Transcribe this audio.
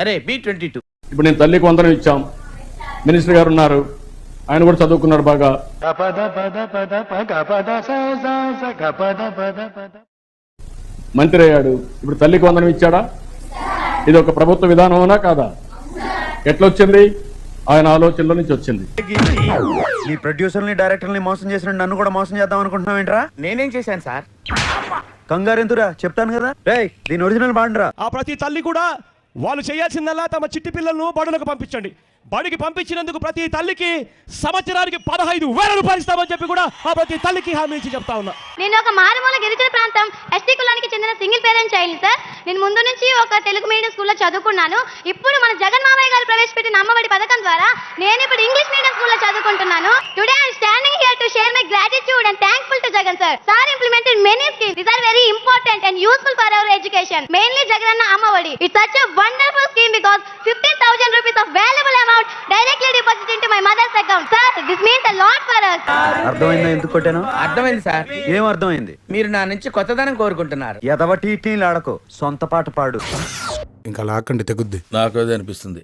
అరే B22. ఇప్పుడు నేను తల్లికి వందనం ఇచ్చాం, మినిస్టర్ గారు ఉన్నారు, ఆయన కూడా చదువుకున్నారు బాగా. మంత్రి అయ్యాడు, ఇప్పుడు తల్లికి వందనం ఇచ్చాడా? ఇది ఒక ప్రభుత్వ విధానమేనా కాదా? ఎట్లొచ్చింది? ఆయన ఆలోచనలో నుంచి వచ్చింది. నీ ప్రొడ్యూసర్ని డైరెక్టర్ని మోసం చేసిన నన్ను కూడా మోసం చేద్దాం అనుకుంటున్నావు ఏంట్రా? నేనేం చేశాను సార్? కంగారెందురా, చెప్తాను కదా. రేయ్ దీని ఒరిజినల్ బాండ్రా. ఆ ప్రతి తల్లి కూడా వాళ్ళు చేయాల్సిందల్లా తమ చిట్టి పిల్లలను బడులకు పంపించండి. బడికి పంపించినందుకు ప్రతి తల్లికి సంవత్సరానికి 15,000 రూపాయలు ఇస్తామని చెప్పి కూడా ఆ ప్రతి తల్లికి హామీ ఇచ్చి చెప్తా ఉన్నా. నేను ఒక మారుమూల గిరిజన ప్రాంతం ఎస్టీ కులానికి చెందిన సింగిల్ పేరెంట్ చైల్డ్ సార్. నేను ముందు నుంచి ఒక తెలుగు మీడియం స్కూల్లో చదువుకున్నాను. ఇప్పుడు మన జగన్ మామయ్య గారు ప్రవేశపెట్టిన అమ్మఒడి పథకం ద్వారా నేను ఇప్పుడు ఇంగ్లీష్ మీడియం స్కూల్లో చదువుకుంటున్నాను. Today I am standing here to share my gratitude and thankful to Jagan sir. Sir implemented many schemes. These are very important and useful for our education. Mainly Jagananna Amma Vodi. It's such a wonderful scheme because 15,000 rupees of valuable amount directly deposited into my mother's account. Sir, this means a lot for us. అర్థమైందా ఎందుకు కొట్టాను? అర్థమైంది sir. ఏం అర్థమైంది? మీరు నా నుంచి కొత్తదనం కోరుకుంటున్నారు. ఎదవ టీటీలు ఆడకు, సొంత పాట పాడు. ఇంకా లాక్కండి తెగుద్ది. నాకు అదే అనిపిస్తుంది.